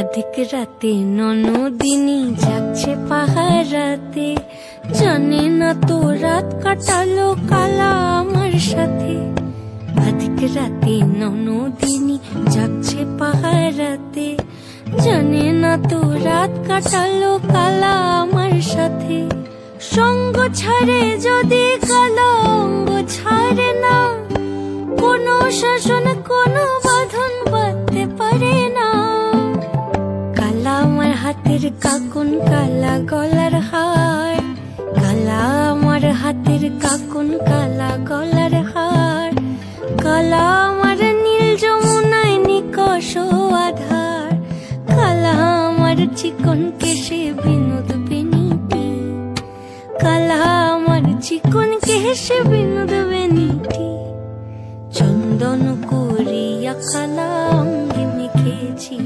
अधिक राते ননদিনী যাচ্ছে পাহারাতে, জানে না তো রাত কাটালো কালা আমার সাথে। अधिक রাতে ননদিনী যাচ্ছে পাহারাতে, জানে না তো রাত কাটালো কালা আমার সাথে। সঙ্গ ছাড়ে যদি কালো অঙ্গ ছাড়ে না, কোনো শাসন কোনো বাঁধন বাঁধতে পারে না। কালা আমার হাতের কাকুন কালা গলার হার, কালা আমার হাতের কাকুন কালা গলার হার, কালা আমার নীল যমুনায় নিকষ আধার, কালা আমার চিকন কেশে বিনোদ বেনিটি, কালা আমার চিকন কেশে বিনোদ বেনিটি। চন্দন করিয়া কালা অঙ্গে মেখেছি।